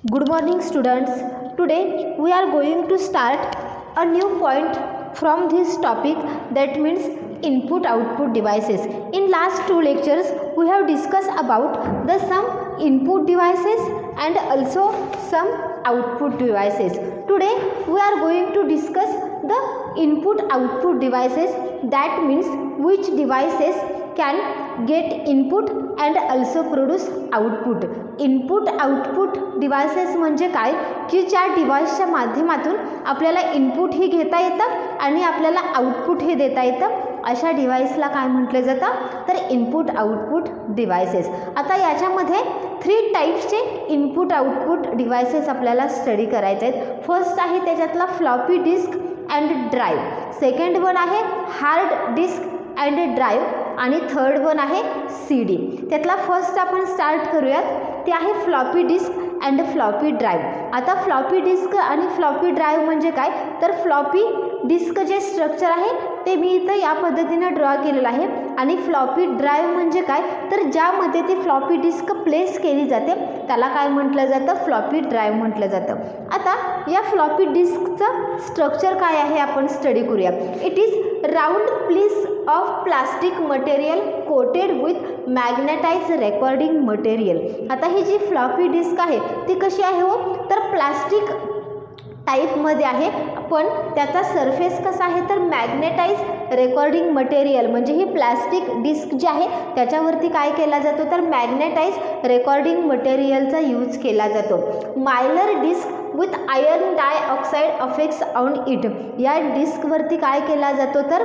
Good morning students. Today we are going to start a new point from this topic, that means input output devices. In last two lectures we have discussed about the some input devices and also some output devices. Today we are going to discuss the input output devices, that means which devices can get input and also produce output. Input output devices म्हणजे काय की ज्या डिव्हाइसच्या माध्यमातून आपल्याला input ही घेता येतं आणि आपल्याला आउटपुट हे देता येतं, अशा डिव्हाइसला काय म्हटलं जातं तर इनपुट आउटपुट डिव्हाइसेस. आता याच्यामध्ये 3 टाइप्सचे इनपुट आउटपुट डिव्हाइसेस आपल्याला स्टडी करायचे आहेत. फर्स्ट आहे त्याच्यातला floppy disk and drive, second one आहे हार्ड डिस्क अँड ड्राईव्ह आणि थर्ड वन आहे CD. त्यातला फर्स्ट आपण स्टार्ट करूयात, ते आहे floppy disk and floppy drive. आता फ्लॉपी डिस्क आणि फ्लॉपी ड्राईव्ह म्हणजे काय तर फ्लॉपी डिस्क जे स्ट्रक्चर आहे ते मी इथं या पद्धतीनं ड्रॉ केलेलं आहे आणि फ्लॉपी ड्राईव्ह म्हणजे काय तर ज्यामध्ये ती फ्लॉपी डिस्क प्लेस केली जाते त्याला काय म्हटलं जातं फ्लॉपी ड्राईव्ह म्हटलं जातं. आता या फ्लॉपी डिस्कचं स्ट्रक्चर काय आहे आपण स्टडी करूया. It is round piece of plastic material coated with magnetize recording material. आता ही जी फ्लॉपी डिस्क आहे ती कशी आहे हो तर प्लास्टिक टाईपमध्ये आहे, पण त्याचा सरफेस कसा आहे तर मॅग्नेटाइज रेकॉर्डिंग मटेरियल म्हणजे ही प्लास्टिक डिस्क जी आहे त्याच्यावरती काय केला जातो तर मॅग्नेटाइज रेकॉर्डिंग मटेरियलचा यूज केला जातो. Mylar disk with iron dioxide affects on it, या डिस्कवरती काय केला जातो तर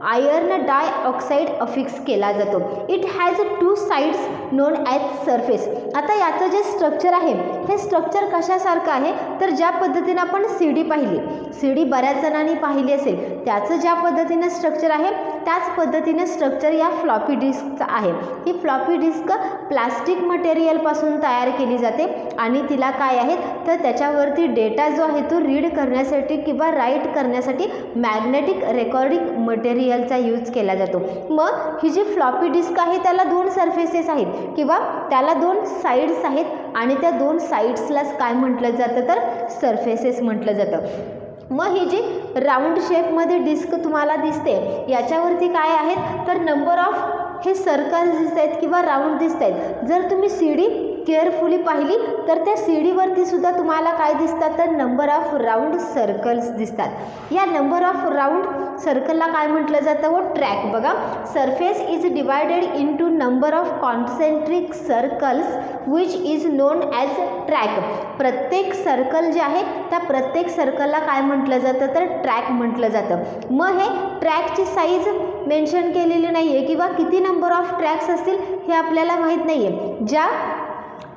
आयर्न डायऑक्साइड अफिक्स केला जातो. It has 2 sides non as surface. आता याचं जे स्ट्रक्चर आहे हे स्ट्रक्चर कशासारखं आहे तर ज्या पद्धतीनं आपण CD पाहिली, CD बऱ्याच जणांनी पाहिली असेल, त्याचं ज्या पद्धतीनं स्ट्रक्चर आहे त्याच पद्धतीनं स्ट्रक्चर या फ्लॉपी डिस्कचं आहे. ही फ्लॉपी डिस्क प्लास्टिक मटेरियलपासून तयार केली जाते आणि तिला काय आहे तर त्याच्यावरती डेटा जो आहे तो रीड करण्यासाठी किंवा राईट करण्यासाठी मॅग्नेटिक रेकॉर्डिंग मटेरियलचा यूज केला जातो. मग ही जी फ्लॉपी डिस्क आहे त्याला 2 सरफेसेस आहेत किंवा त्याला 2 साइड्स आहेत आणि त्या 2 साइड्सलाच काय म्हटलं जातं तर सरफेसेस म्हटलं जातं. मग ही जी राऊंड शेपमध्ये डिस्क तुम्हाला दिसते याच्यावरती काय आहेत तर नंबर ऑफ हे सर्कल्स दिसत आहेत किंवा राऊंड दिसत आहेत. जर तुम्ही CD केअरफुली पाहिली तर त्या CDवरती सुद्धा तुम्हाला काय दिसतात तर नंबर ऑफ राऊंड सर्कल्स दिसतात. या नंबर ऑफ राऊंड सर्कलला काय म्हटलं जातं व ट्रॅक. बघा, surface is divided into number of concentric circles which is known as track. प्रत्येक सर्कल जे आहे त्या प्रत्येक सर्कलला काय म्हटलं जातं तर ट्रॅक म्हटलं जातं. मग हे ट्रॅकची साईज मेन्शन केलेली नाही आहे किंवा किती नंबर ऑफ ट्रॅक्स असतील हे आपल्याला माहीत नाही आहे. ज्या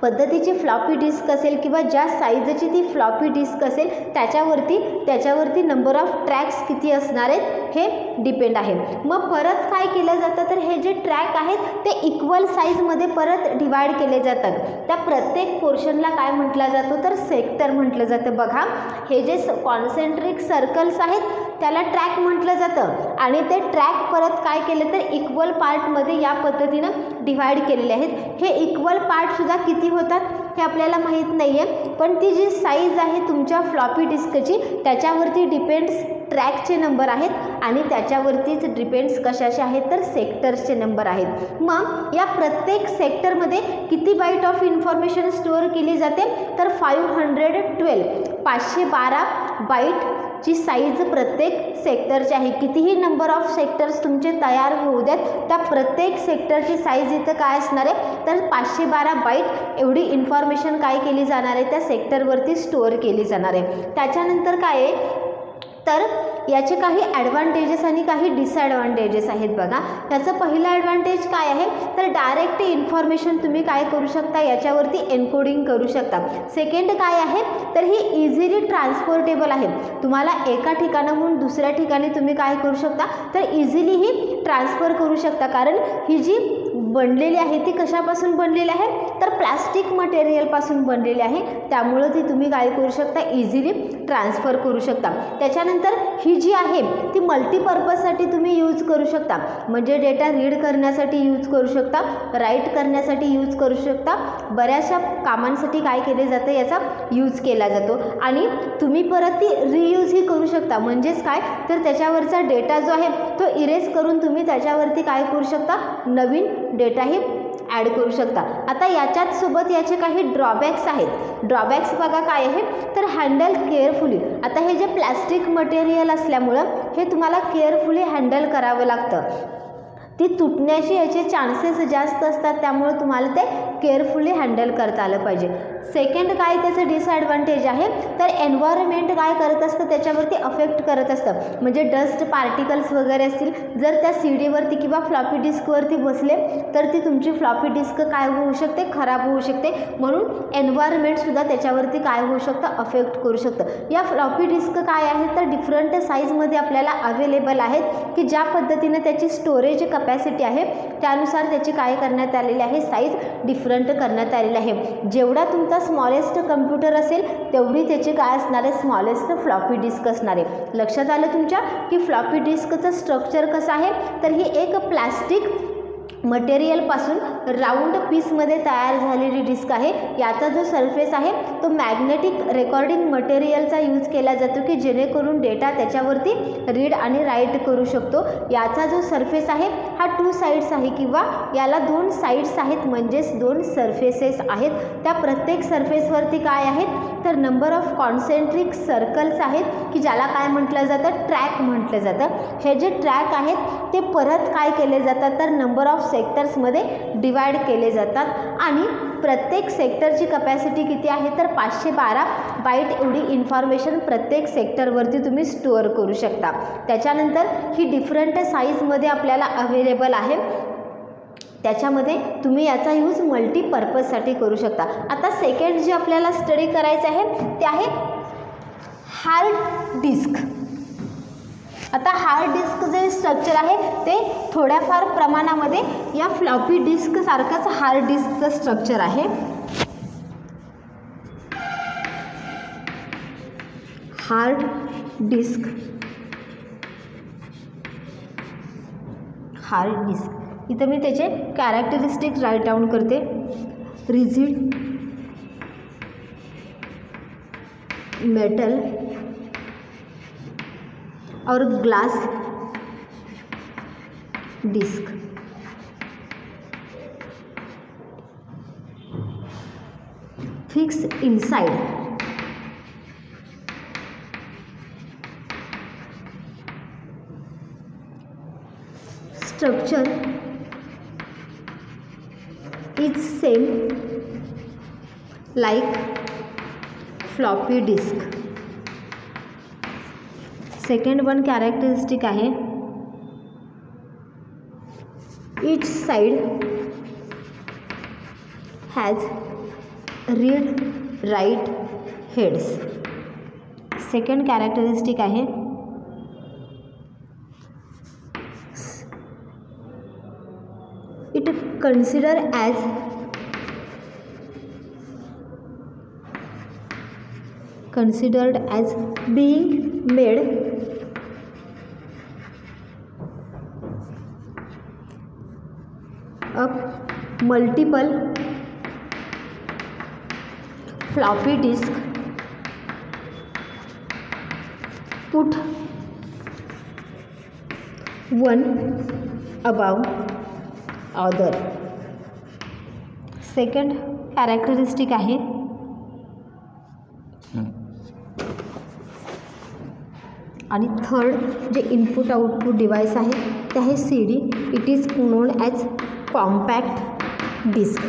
पद्धतीची फ्लॉपी डिस्क असेल किंवा ज्या साईजची ती फ्लॉपी डिस्क असेल त्याच्यावरती नंबर ऑफ ट्रॅक्स किती असणार आहेत हे डिपेंड आहे. मग परत काय केलं जातं तर हे जे ट्रॅक आहेत ते इक्वल साईजमध्ये परत डिवाइड केले जातात. त्या प्रत्येक पोर्शनला काय म्हटलं जातो तर सेक्टर म्हटलं जातं. बघा, हे जे कॉन्सेंट्रिक सर्कल्स आहेत त्याला ट्रॅक म्हटलं जातं आणि ते ट्रॅक परत काय केलं तर इक्वल पार्टमध्ये या पद्धतीनं डिवाइड केलेले आहेत. हे इक्वल पार्टसुद्धा किती होतात हे आपल्याला माहीत नाही आहे, पण ती जी साईज आहे तुमच्या फ्लॉपी डिस्कची त्याच्यावरती डिपेंड्स ट्रॅकचे नंबर आहेत आणि त्याच्यावरतीच डिपेंड्स कशाचे आहेत तर सेक्टर्सचे नंबर आहेत. मग या प्रत्येक सेक्टरमध्ये किती बाईट ऑफ इन्फॉर्मेशन स्टोअर केली जाते तर 512 बाईटची साईज प्रत्येक सेक्टरची आहे. कितीही नंबर ऑफ सेक्टर्स तुमचे तयार होऊ द्यात, त्या प्रत्येक सेक्टरची साईज इथं काय असणार आहे तर 512 बाईट एवढी इन्फॉर्मेशन काय केली जाणार आहे त्या सेक्टरवरती स्टोअर केली जाणार आहे. त्याच्यानंतर काय आहे तर याचे काही ॲडव्हान्टेजेस आणि काही डिसॲडव्हान्टेजेस आहेत. बघा, याचं पहिलं ॲडव्हान्टेज काय आहे तर डायरेक्ट इन्फॉर्मेशन तुम्ही काय करू शकता याच्यावरती एन्कोडिंग करू शकता. सेकंड काय आहे तर ही इझिली ट्रान्सपोर्टेबल आहे. तुम्हाला एका ठिकाणाहून दुसऱ्या ठिकाणी तुम्ही काय करू शकता तर इझिली ही ट्रान्सफर करू शकता, कारण ही जी बनलेली आहे ती कशापासून बनलेली आहे तर प्लास्टिक मटेरियलपासून बनलेली आहे, त्यामुळं ती तुम्ही काय करू शकता इझिली ट्रान्सफर करू शकता. त्याच्यानंतर ही जी आहे ती मल्टीपर्पजसाठी तुम्ही यूज करू शकता, म्हणजे डेटा रीड करण्यासाठी यूज करू शकता, राईट करण्यासाठी यूज करू शकता, बऱ्याचशा कामांसाठी काय केले जातं याचा यूज केला जातो. आणि तुम्ही परत ती रियूजही करू शकता, म्हणजेच काय तर त्याच्यावरचा डेटा जो आहे तो इरेज करून तुम्ही त्याच्यावरती काय करू शकता नवीन डेटाही ॲड करू शकता. आता याच्यात सोबत याचे काही ड्रॉबॅक्स आहेत. ड्रॉबॅक्स बघा काय आहे तर हँडल केअरफुली. आता हे जे प्लॅस्टिक मटेरियल असल्यामुळं हे तुम्हाला केअरफुली हँडल करावं लागतं, ती तुटण्याचे याचे चान्सेस जास्त असतात, त्यामुळे तुम्हाला ते केअरफुली हँडल करता आलं पाहिजे. सेकंड काय त्याचं डिसॲडव्हान्टेज आहे तर एन्व्हायरमेंट काय करत असतं त्याच्यावरती अफेक्ट करत असतं, म्हणजे डस्ट पार्टिकल्स वगैरे असतील जर त्या सीडीवरती किंवा फ्लॉपी डिस्कवरती बसले तर ती तुमची फ्लॉपी डिस्क काय होऊ शकते खराब होऊ शकते, म्हणून एन्व्हायरमेंटसुद्धा त्याच्यावरती काय होऊ शकतं अफेक्ट करू शकतं. या फ्लॉपी डिस्क काय आहे तर डिफरंट साईजमध्ये आपल्याला अवेलेबल आहेत की ज्या पद्धतीनं त्याची स्टोरेज कॅपॅसिटी आहे त्यानुसार त्याची काय करण्यात आलेली आहे साईज डिफरंट करण्यात आलेली आहे. जेवढा तुमचा स्मॉलेस्ट कम्प्युटर असेल तेवढी त्याची काय असणार आहे स्मॉलेस्ट फ्लॉपी डिस्क असणार आहे. लक्षात आलं तुमच्या की फ्लॉपी डिस्कचं स्ट्रक्चर कसं आहे तर ही एक प्लास्टिक मटेरियलपासून राऊंड पीसमध्ये तयार झालेली डिस्क आहे. याचा जो सरफेस आहे तो मॅग्नेटिक रेकॉर्डिंग मटेरियलचा यूज केला जातो की जेणेकरून डेटा त्याच्यावरती रीड आणि राईट करू शकतो. याचा जो सरफेस आहे हा 2 साईड्स आहे किंवा याला 2 साईड्स आहेत, म्हणजेच 2 सरफेसेस आहेत. त्या प्रत्येक सरफेसवरती काय आहेत तर नंबर ऑफ कॉन्सेंट्रिक सर्कल्स आहेत की ज्याला काय म्हटलं जातं ट्रॅक म्हटलं जातं. हे जे ट्रॅक आहेत ते परत काय केले जातात तर नंबर ऑफ सेक्टर्समध्ये डिवाइड केले जातात आणि प्रत्येक सेक्टरची कॅपॅसिटी किती आहे तर 512 बाईट एवढी इन्फॉर्मेशन प्रत्येक सेक्टरवरती तुम्ही स्टोअर करू शकता. त्याच्यानंतर ही डिफरंट साईजमध्ये आपल्याला अवेलेबल आहे, त्याच्यामध्ये तुम्ही याचा यूज मल्टीपर्पजसाठी करू शकता. आता सेकंड जे आपल्याला स्टडी करायचं आहे ते आहे हार्ड डिस्क. आता हार्ड डिस्क जे स्ट्रक्चर आहे ते थोड्याफार प्रमाणामध्ये या फ्लॉपी डिस्क सारखंच हार्ड डिस्कचं स्ट्रक्चर आहे. हार्ड डिस्क, हार्ड डिस्क इथं मी त्याचे कॅरेक्टरिस्टिक राईट डाऊन करते. रिजिड मेटल और glass disk. Fix inside structure is same like floppy disk. Second one characteristic आहे each side has read write heads. Second characteristic आहे it considered as being made up multiple floppy disk put one above other. Second characteristic आहे आणि third जे input output device आहे ते आहे CD. It is known as compact disk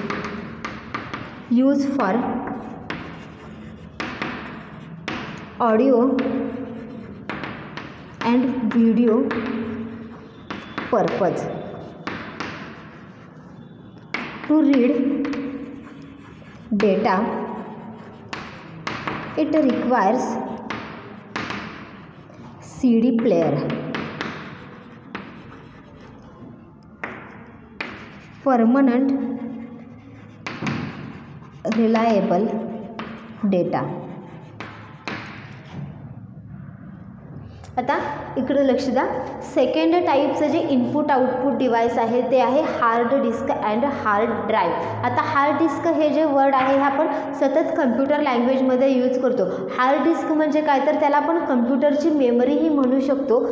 use for audio and video purpose. To read data, it requires CD player. Permanent reliable data. आता इकडे लक्ष द्या. सेकंड टाईपचं जे इनपुट आउटपुट डिव्हाइस आहे ते आहे hard disk and hard drive. आता हार्ड डिस्क हे जे वर्ड आहे हे आपण सतत कम्प्युटर लँग्वेजमध्ये यूज करतो. हार्ड डिस्क म्हणजे काय, तर त्याला आपण कम्प्युटरची मेमरीही म्हणू शकतो.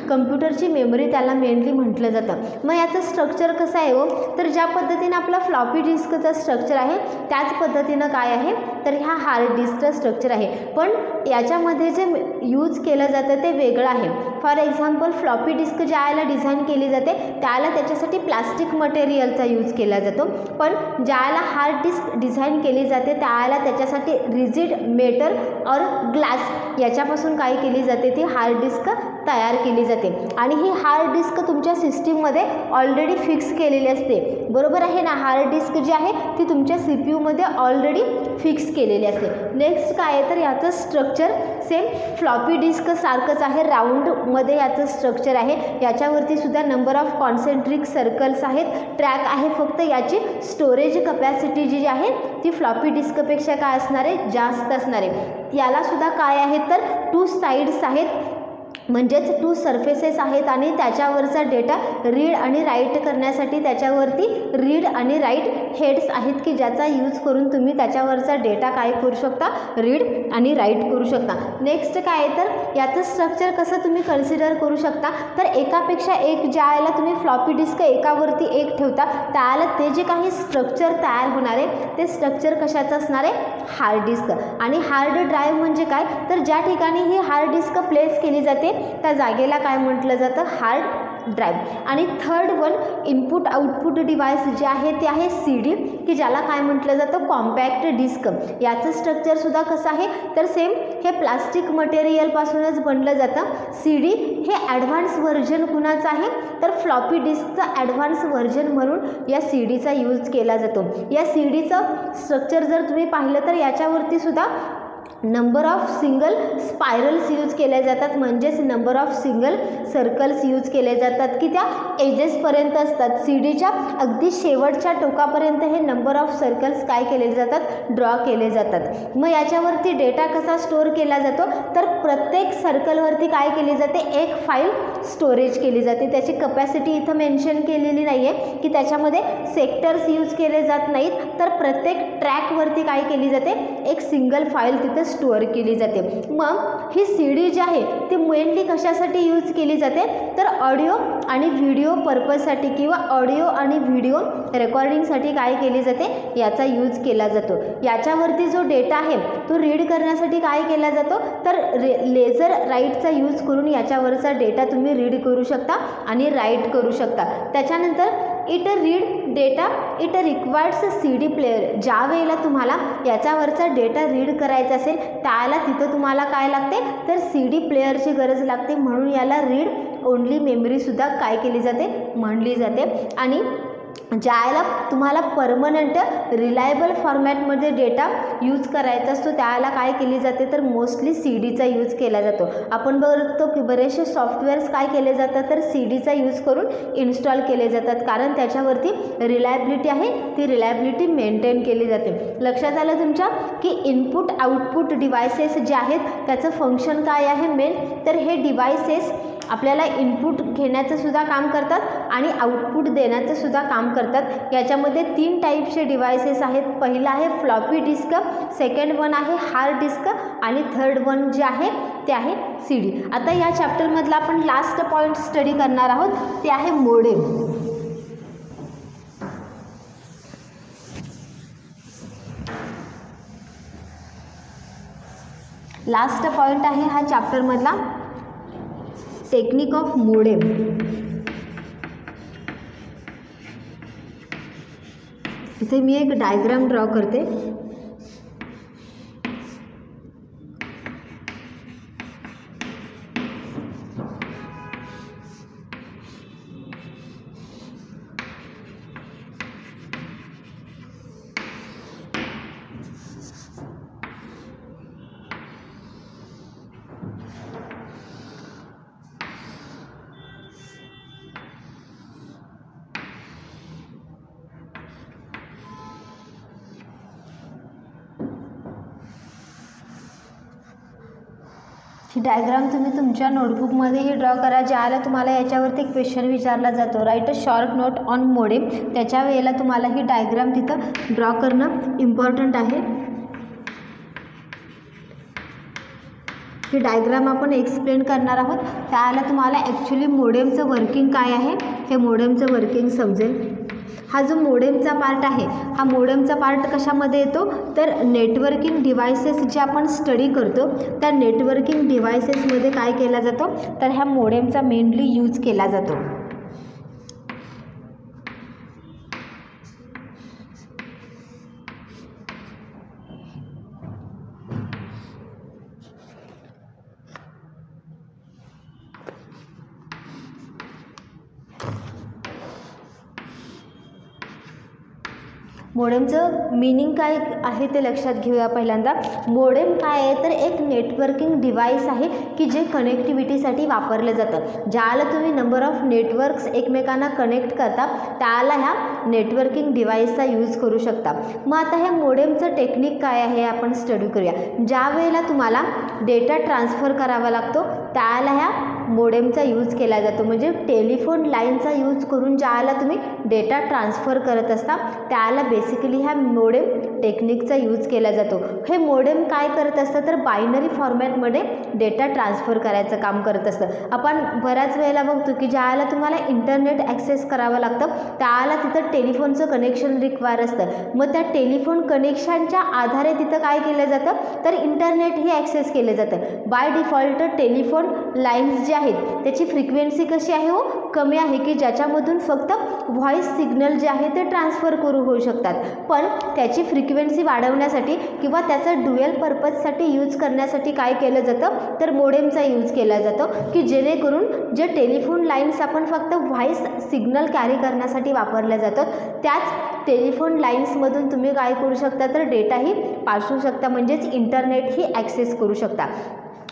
कम्प्युटरची मेमरी त्याला मेनली म्हटलं जातं. मग याचं स्ट्रक्चर कसं आहे हो, तर ज्या पद्धतीनं आपला फ्लॉपी डिस्कचं स्ट्रक्चर आहे त्याच पद्धतीनं काय आहे तर ह्या हार्ड डिस्कचं स्ट्रक्चर आहे. पण याच्यामध्ये जे यूज केलं जातं ते वेगळं आहे. फॉर एक्झाम्पल फ्लॉपी डिस्क ज्याला डिझाईन केली जाते त्याला त्याच्यासाठी प्लास्टिक मटेरियलचा यूज केला जातो. पण ज्याला हार्ड डिस्क डिझाईन केली जाते त्याला त्याच्यासाठी रिजिड मेटल और ग्लास याच्यापासून काय केली जाते ती हार्ड डिस्क तयार केली जाते. आणि ही हार्ड डिस्क तुमच्या सिस्टीममध्ये ऑलरेडी फिक्स केलेली असते. बरोबर आहे ना. हार्ड डिस्क जी आहे ती तुमच्या CPU ऑलरेडी फिक्स केलेली असते. नेक्स्ट काय आहे तर याचं स्ट्रक्चर सेम फ्लॉपी डिस्क सारखंच आहे. राऊंडमध्ये याचं स्ट्रक्चर आहे. याच्यावरती सुद्धा नंबर ऑफ कॉन्सेंट्रिक सर्कल्स आहेत. ट्रॅक आहे. फक्त याची स्टोरेज कपॅसिटी जी आहे ती फ्लॉपी डिस्कपेक्षा काय असणार आहे जास्त असणार आहे. याला सुद्धा काय आहे तर 2 साईड्स आहेत, म्हणजेच 2 सरफेसेस आहेत आणि त्याच्यावरचा डेटा रीड आणि राईट करण्यासाठी त्याच्यावरती रीड आणि राईट हेड्स आहेत की ज्याचा यूज करून तुम्ही त्याच्यावरचा डेटा काय करू शकता रीड आणि राईट करू शकता. नेक्स्ट काय आहे तर याचं स्ट्रक्चर कसं तुम्ही कन्सिडर करू शकता तर एकापेक्षा एक ज्याला तुम्ही फ्लॉपी डिस्क एकावरती एक ठेवता त्याला ते जे काही स्ट्रक्चर तयार होणार आहे ते स्ट्रक्चर कशाचं असणार आहे हार्ड डिस्क. आणि हार्ड ड्राईव्ह म्हणजे काय तर ज्या ठिकाणी ही हार्ड डिस्क प्लेस केली जाते त्या जागेला काय म्हटलं जातं हार्ड ड्राईव्ह. आणि third one input output device जे आहे ते आहे CD की ज्याला काय म्हटलं जातं कॉम्पॅक्ट डिस्क. याचं स्ट्रक्चरसुद्धा कसं आहे तर सेम हे प्लास्टिक मटेरियलपासूनच बनलं जातं. CD हे ॲडव्हान्स व्हर्जन कुणाचं आहे तर फ्लॉपी डिस्कचं ॲडव्हान्स व्हर्जन म्हणून या CDचा यूज केला जातो. या CDचं स्ट्रक्चर जर तुम्ही पाहिलं तर याच्यावरती सुद्धा number of single spirals use केले जातात, म्हणजेच number of single circles use केले जातात की त्या एजेसपर्यंत असतात. CDच्या अगदी शेवटच्या टोकापर्यंत हे नंबर ऑफ सर्कल्स काय केले जातात ड्रॉ केले जातात. मग याच्यावरती डेटा कसा स्टोअर केला जातो तर प्रत्येक सर्कलवरती काय केली जाते एक फाईल स्टोरेज केली जाते. त्याची कपॅसिटी इथं मेन्शन केलेली नाही आहे की त्याच्यामध्ये सेक्टर्स यूज केले जात नाहीत, तर प्रत्येक ट्रॅकवरती काय केली जाते एक सिंगल फाईल तिथे स्टोअर केली जाते. मग ही CD जी आहे ती मेनली कशासाठी यूज केली जाते तर ऑडिओ आणि व्हिडिओ पर्पजसाठी किंवा ऑडिओ आणि व्हिडिओ रेकॉर्डिंगसाठी काय केली जाते याचा यूज केला जातो. याच्यावरती जो डेटा आहे तो रीड करण्यासाठी काय केला जातो तर लेझर राईटचा यूज करून याच्यावरचा डेटा तुम्ही रीड करू शकता आणि राईट करू शकता. त्याच्यानंतर it read data it requires CD player. ज्या वेळेला तुम्हाला याच्यावरचा डेटा रीड करायचा असेल त्याला तिथं तुम्हाला काय लागते तर CD प्लेअरची गरज लागते. म्हणून याला रीड ओनली मेमरीसुद्धा काय केली जाते म्हणली जाते. आणि ज्याला तुम्हाला परमनंट रिलायबल फॉर्मॅटमध्ये डेटा यूज करायचा असतो त्याला काय केली जाते तर मोस्टली CDचा यूज केला जातो. आपण बघतो की बरेचसे सॉफ्टवेअर्स काय केले जातात तर CDचा यूज करून इन्स्टॉल केले जातात, कारण त्याच्यावरती रिलायबिलिटी आहे ती रिलायबिलिटी मेंटेन केली जाते. लक्षात आलं तुमच्या की इनपुट आउटपुट डिव्हायसेस जे आहेत त्याचं फंक्शन काय आहे मेन तर हे डिव्हायसेस आपल्याला इनपुट घेण्याचं सुद्धा काम करतात आणि आउटपुट देण्याचं सुद्धा काम करतात. याच्यामध्ये 3 टाईपचे डिव्हायसेस आहेत. पहिलं आहे फ्लॉपी डिस्क, सेकंड वन आहे हार्ड डिस्क आणि थर्ड वन जे आहे ते आहे CD. आता या चॅप्टरमधला आपण लास्ट पॉईंट स्टडी करणार आहोत ते आहे मोडेम. लास्ट पॉईंट आहे हा चॅप्टरमधला टेक्निक ऑफ मोडेम. इथे मी एक डायग्राम ड्रॉ करते. ही डायग्राम तुम्ही तुमच्या नोटबुकमध्येही ड्रॉ करा. ज्याला तुम्हाला याच्यावरती क्वेश्चन विचारला जातो, right a short note on modem, त्याच्या वेळेला तुम्हाला ही डायग्राम तिथं ड्रॉ करणं इम्पॉर्टंट आहे. ही डायग्राम आपण एक्सप्लेन करणार आहोत. त्याला तुम्हाला ॲक्च्युली मोडेमचं वर्किंग काय आहे हे मोडेमचं वर्किंग समजेल. हा जो मोडेमचा पार्ट आहे, हा मोडेमचा पार्ट कशामध्ये येतो तर नेटवर्किंग डिव्हायसेस जे आपण स्टडी करतो त्या नेटवर्किंग डिव्हायसेसमध्ये काय केला जातो तर ह्या मोडेमचा मेनली यूज केला जातो. मोडेमचं मीनिंग काय आहे ते लक्षात घेऊया. पहिल्यांदा मोडेम काय आहे तर एक नेटवर्किंग डिव्हाइस आहे की जे कनेक्टिव्हिटीसाठी वापरलं जातं. ज्याला तुम्ही नंबर ऑफ नेटवर्क्स एकमेकांना कनेक्ट करता त्याला ह्या नेटवर्किंग डिव्हाइसचा यूज करू शकता. मग आता ह्या मोडेमचं टेक्निक काय आहे आपण स्टडी करूया. ज्या वेळेला तुम्हाला डेटा ट्रान्सफर करावा लागतो त्याला ह्या मोडेमचा यूज केला जातो. म्हणजे टेलिफोन लाईनचा यूज करून ज्याला तुम्ही डेटा ट्रान्सफर करत असता त्याला बेसिकली ह्या मोडेम टेक्निकचा यूज केला जातो. हे मोडेम काय करत असतं तर बायनरी फॉर्मॅटमध्ये डेटा ट्रान्सफर करायचं काम करत असतं. आपण बऱ्याच वेळेला बघतो की ज्याला तुम्हाला इंटरनेट ॲक्सेस करावं लागतं त्याला तिथं टेलिफोनचं कनेक्शन रिक्वायर असतं. मग त्या टेलिफोन कनेक्शनच्या आधारे तिथं काय केलं जातं तर इंटरनेट हे ॲक्सेस केलं जातं. बाय डिफॉल्ट टेलिफोन लाईन्स जे आहेत त्याची फ्रिक्वेन्सी कशी आहे हो कमी आहे की ज्याच्यामधून फक्त व्हॉइस सिग्नल जे आहे ते ट्रान्सफर करू होऊ शकतात. पण त्याची फ्रिक्वेन्सी वाढवण्यासाठी किंवा त्याचा ड्युअल पर्पजसाठी यूज करण्यासाठी काय केलं जातं तर मोडेमचा यूज केला जातो की जेणेकरून जे टेलिफोन लाईन्स आपण फक्त व्हॉइस सिग्नल कॅरी करण्यासाठी वापरल्या जातात त्याच टेलिफोन लाईन्समधून तुम्ही काय करू शकता तर डेटाही पाठवू शकता म्हणजेच इंटरनेटही ॲक्सेस करू शकता.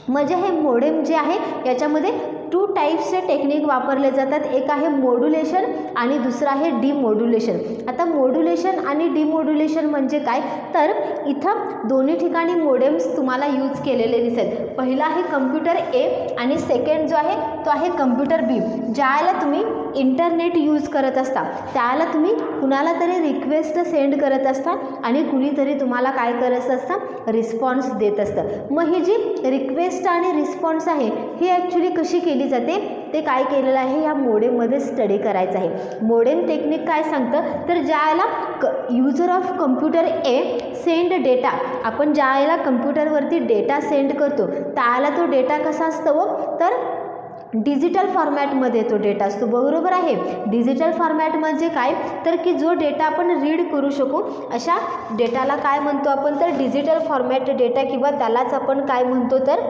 म्हणजे हे मोडेम जे आहे याच्यामध्ये 2 टाईप्सचे टेक्निक वापरले जातात. एक आहे मोड्युलेशन आणि दुसरं आहे डिमोड्युलेशन. आता मोड्युलेशन आणि डिमोड्युलेशन म्हणजे काय तर इथं दोन्ही ठिकाणी मोडेम्स तुम्हाला यूज केलेले दिसेल. पहिला आहे कम्प्युटर ए आणि सेकंड जो आहे तो आहे कम्प्युटर बी. ज्याला तुम्ही इंटरनेट यूज करत असता त्याला तुम्ही कुणाला तरी रिक्वेस्ट सेंड करत असता आणि कुणीतरी तुम्हाला काय करत असतं रिस्पॉन्स देत असतं. मग ही जी रिक्वेस्ट आणि रिस्पॉन्स आहे ही ॲक्च्युली कशी केली जाते ते काय केलेलं आहे या मोडेममध्ये स्टडी करायचं आहे. मोडेम टेक्निक काय सांगतं तर ज्याला user of computer A send data, आपण ज्याला कम्प्युटरवरती डेटा सेंड करतो त्याला तो डेटा कसा असतो तर डिजिटल फॉर्मॅटमध्ये तो डेटा असतो. बरोबर आहे. डिजिटल फॉर्मॅट म्हणजे काय तर की जो डेटा आपण रीड करू शकू अशा डेटाला काय म्हणतो आपण तर डिजिटल फॉर्मॅट डेटा किंवा त्यालाच आपण काय म्हणतो तर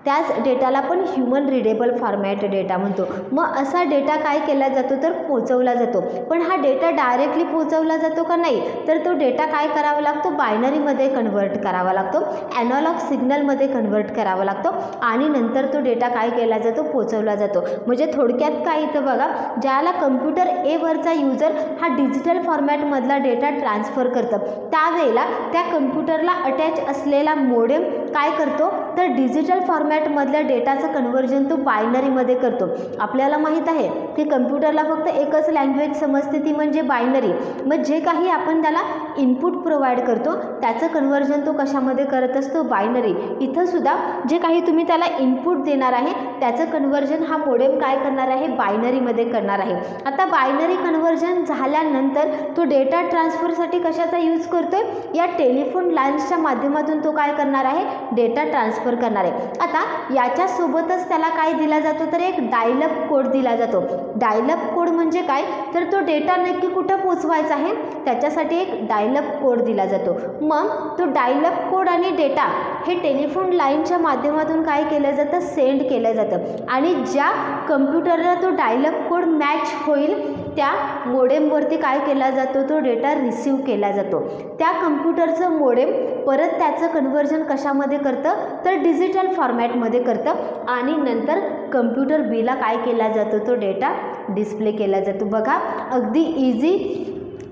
त्याच डेटाला पण ह्युमन रिडेबल फॉर्मॅट डेटा म्हणतो. मग असा डेटा काय केला जातो तर पोचवला जातो. पण हा डेटा डायरेक्टली पोचवला जातो का नाही तर तो डेटा काय करावा लागतो बायनरीमध्ये कन्वर्ट करावा लागतो, ॲनालॉग सिग्नलमध्ये कन्वर्ट करावा लागतो आणि नंतर तो डेटा काय केला जातो पोचवला जातो. म्हणजे थोडक्यात काय इथं बघा ज्याला कम्प्युटर एवरचा युजर हा डिजिटल फॉर्मॅटमधला डेटा ट्रान्सफर करतं त्यावेळेला त्या कम्प्युटरला अटॅच असलेला मोडेम काय करतो तर डिजिटल फॉर्मॅटमधल्या डेटाचं कन्व्हर्जन तो बायनरीमध्ये करतो. आपल्याला माहीत आहे की कम्प्युटरला फक्त एकच लँग्वेज समजते ती म्हणजे बायनरी. मग जे काही आपण त्याला इनपुट प्रोव्हाइड करतो त्याचं कन्व्हर्जन तो कशामध्ये करत असतो बायनरी. इथं सुद्धा जे काही तुम्ही त्याला इनपुट देणार आहे त्याचं कन्व्हर्जन हा मोडेम काय करणार आहे बायनरीमध्ये करणार आहे. आता बायनरी कन्व्हर्जन झाल्यानंतर तो डेटा ट्रान्सफरसाठी कशाचा यूज करतोय या टेलिफोन लाईन्सच्या माध्यमातून तो काय करणार आहे डेटा ट्रान्सफर करणार आहे. आता याच्यासोबतच त्याला काय दिला जातो तर एक डायलअप कोड दिला जातो. डायलअप कोड म्हणजे काय तर तो डेटा नक्की कुठं पोचवायचा आहे त्याच्यासाठी एक डायलअप कोड दिला जातो. मग तो डायलअप कोड आणि डेटा हे टेलिफोन लाईनच्या माध्यमातून काय केलं जातं सेंड केलं जातं आणि ज्या कम्प्युटरला तो डायलअप कोड मॅच होईल त्या मोडेमवरती काय केला जातो तो डेटा रिसीव केला जातो. त्या कम्प्युटरचं मोडेम परत त्याचं कन्व्हर्जन कशामध्ये करतं तर डिजिटल फॉर्मॅटमध्ये करतं आणि नंतर कम्प्युटर बीला काय केला जातो तो डेटा डिस्प्ले केला जातो. बघा अगदी इझी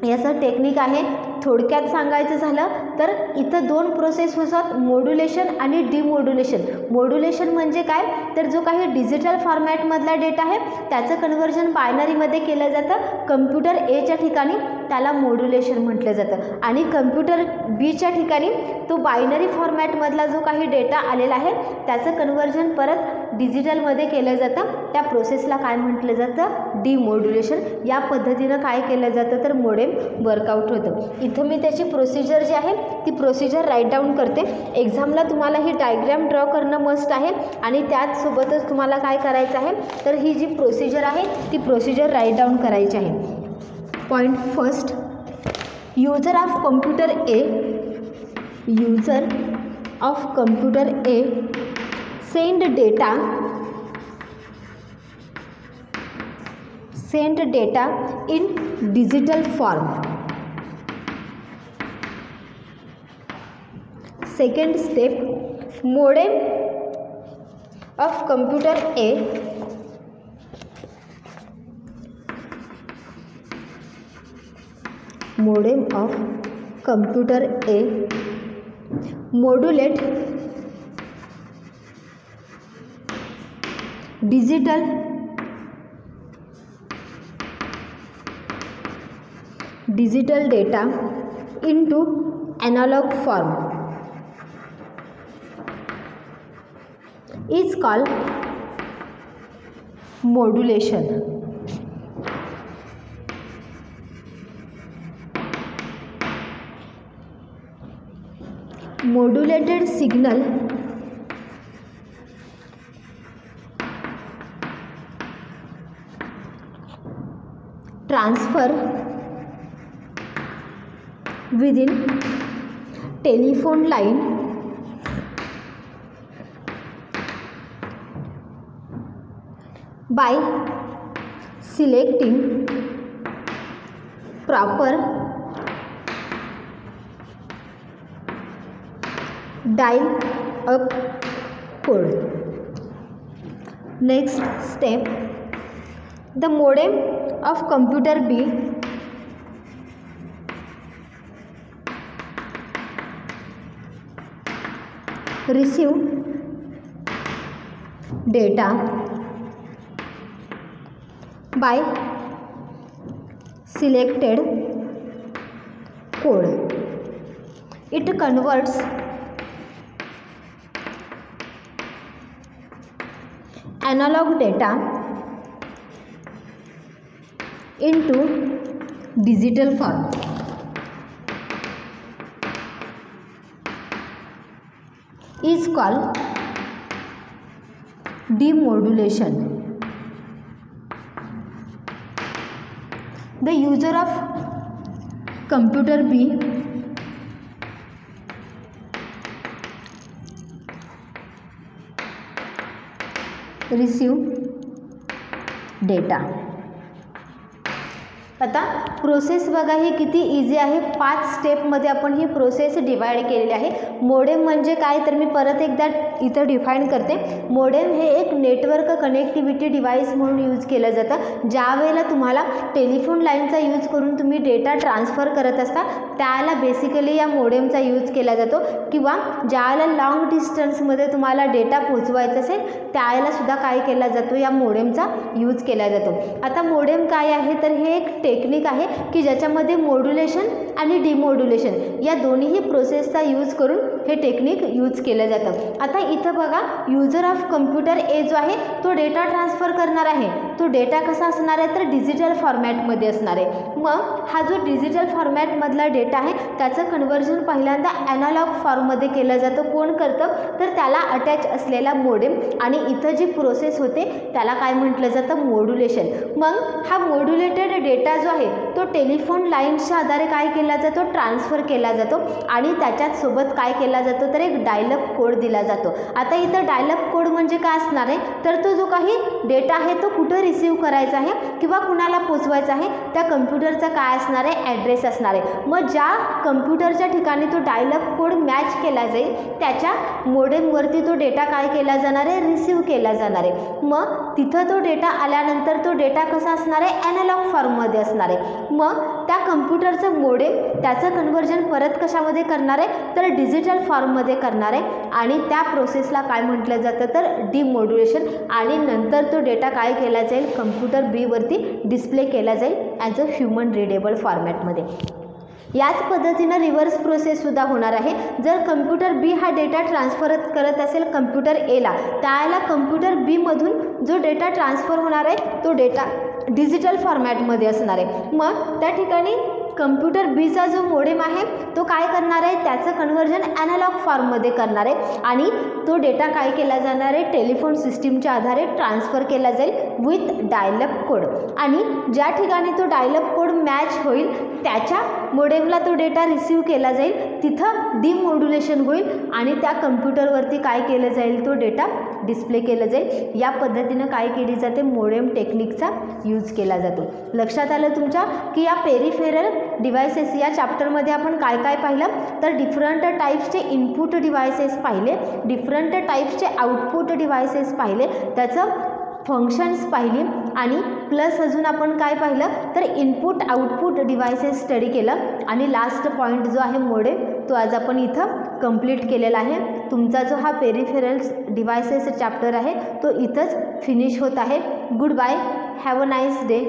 याचं टेक्निक आहे. थोडक्यात सांगायचं झालं तर इथं दोन प्रोसेस होतात, मॉड्युलेशन आणि डिमॉड्युलेशन. मॉड्युलेशन म्हणजे काय, तर जो काही डिजिटल फॉर्मॅटमधला डेटा आहे त्याचं कन्व्हर्जन बायनरीमध्ये केलं जातं कम्प्युटर एच्या ठिकाणी, त्याला मॉड्युलेशन म्हटलं जातं. आणि कम्प्युटर बीच्या ठिकाणी तो बायनरी फॉर्मॅटमधला जो काही डेटा आलेला आहे त्याचं कन्व्हर्जन परत डिजिटलमध्ये केलं जातं. त्या प्रोसेसला काय म्हटलं जातं, डिमॉड्युलेशन. या पद्धतीनं काय केलं जातं तर मोडेम वर्कआउट होतं. इथं मी त्याची प्रोसिजर जी आहे ती प्रोसिजर राईट डाऊन करते. एक्झामला तुम्हाला ही डायग्रॅम ड्रॉ करणं मस्ट आहे आणि त्याचसोबतच तुम्हाला काय करायचं आहे तर ही जी प्रोसिजर आहे ती प्रोसिजर राईट डाऊन करायची आहे. Point first, user of computer A, user of computer A send data in digital form. Second step, modem of computer A modulate digital data into analog form is called modulation. Modulated signal transfer within telephone line by selecting proper dial up code. Next step, the modem of computer B receive data by selected code. It converts analog data into digital form. Is called demodulation. The user of computer B receive data. आता process बघा ही किती easy आहे. 5 स्टेपमध्ये आपण ही process divide केलेली आहे. Modem म्हणजे काय तर मी परत एकदा इथं डिफाईन करते. मोडेम हे एक नेटवर्क कनेक्टिव्हिटी डिव्हाइस म्हणून यूज केलं जातं. ज्या वेळेला तुम्हाला टेलिफोन लाईनचा यूज करून तुम्ही डेटा ट्रान्सफर करत असता त्याला बेसिकली या मोडेमचा यूज केला जातो. किंवा ज्यावेळेला लॉंग डिस्टन्समध्ये तुम्हाला डेटा पोहोचवायचा असेल त्यावेळेला सुद्धा काय केला जातो, या मोडेमचा यूज केला जातो. आता मोडेम काय आहे तर हे एक टेक्निक आहे की ज्याच्यामध्ये मॉड्युलेशन आणि डिमॉड्युलेशन या दोन्हीही प्रोसेसचा यूज करून हे टेक्निक यूज केलं जातं. आता इथं बघा यूजर ऑफ कम्प्युटर ए जो आहे तो डेटा ट्रान्सफर करणार आहे. तो डेटा कसा असणार आहे तर डिजिटल फॉर्मॅटमध्ये असणार आहे. मग हा जो डिजिटल फॉर्मॅटमधला डेटा आहे त्याचं कन्व्हर्जन पहिल्यांदा ॲनालॉग फॉर्ममध्ये केलं जातं. कोण करतं तर त्याला अटॅच असलेला मोडेम. आणि इथं जी प्रोसेस होते त्याला काय म्हटलं जातं मॉड्युलेशन. मग हा मॉड्युलेटेड डेटा जो आहे तो टेलिफोन लाईन्सच्या आधारे काय केला जातो ट्रान्सफर केला जातो. आणि त्याच्यात सोबत काय केला जातो तर एक डायलअप कोड दिला जातो. आता इथं डायलअप कोड म्हणजे काय असणार आहे तर तो जो काही डेटा आहे तो कुठं रिसीव्ह करायचा आहे किंवा कुणाला पोचवायचा आहे त्या कम्प्युटरचा काय असणार आहे ॲड्रेस असणार आहे. मग ज्या कम्प्युटरच्या ठिकाणी तो डायलअप कोड मॅच केला जाईल त्याच्या मोडेमवरती तो डेटा काय केला जाणार आहे रिसीव्ह केला जाणार आहे. मग तिथं तो डेटा आल्यानंतर तो डेटा कसा असणार आहे ॲनालॉग फॉर्ममध्ये असणार आहे. मग त्या कम्प्युटरचं मोडेम त्याचं कन्व्हर्जन परत कशामध्ये करणार आहे तर डिजिटल फॉर्ममध्ये करणार आहे आणि त्या प्रोसेसला काय म्हटलं जातं तर डिमोड्युलेशन. आणि नंतर तो डेटा काय केला जाईल कम्प्युटर बीवरती डिस्प्ले केला जाईल ॲज अ ह्युमन रीडेबल फॉर्मॅटमध्ये. याच पद्धतीनं रिव्हर्स प्रोसेससुद्धा होणार आहे. जर कम्प्युटर बी हा डेटा ट्रान्सफर करत असेल कम्प्युटर एला, त्यावेळेला कम्प्युटर बीमधून जो डेटा ट्रान्सफर होणार आहे तो डेटा डिजिटल फॉर्मॅटमध्ये असणार आहे. मग त्या ठिकाणी कम्प्युटर बीचा जो मोडेम आहे तो काय करणार आहे त्याचं कन्व्हर्जन ॲनालॉग फॉर्ममध्ये करणार आहे आणि तो डेटा काय केला जाणार आहे टेलिफोन सिस्टीमच्या आधारे ट्रान्सफर केला जाईल विथ डायलअप कोड. आणि ज्या ठिकाणी तो डायलअप कोड मॅच होईल त्याच्या मोडेमला तो डेटा रिसीव केला जाईल, तिथं डिमोड्युलेशन होईल आणि त्या कम्प्युटरवरती काय केलं जाईल तो डेटा डिस्प्ले केलं जाईल. या पद्धतीनं काय केली जाते मोडेम टेक्निकचा यूज केला जातो. लक्षात आलं तुमच्या की या पेरिफेरल डिव्हायसेस या चॅप्टरमध्ये आपण काय काय पाहिलं तर डिफरंट टाईप्सचे इनपुट डिव्हायसेस पाहिले, डिफरंट टाईप्सचे आउटपुट डिव्हायसेस पाहिले, त्याचं फंक्शन्स पाहिली आणि प्लस अजून आपण काय पाहिलं तर इनपुट आउटपुट डिव्हायसेस स्टडी केलं आणि लास्ट पॉईंट जो आहे मोडेम तो आज आपण इथं कंप्लीट केलेला आहे. तुमचा जो हा पेरिफेरल्स डिव्हायसेस चॅप्टर आहे तो इथंच फिनिश होत आहे. Goodbye, have a nice day.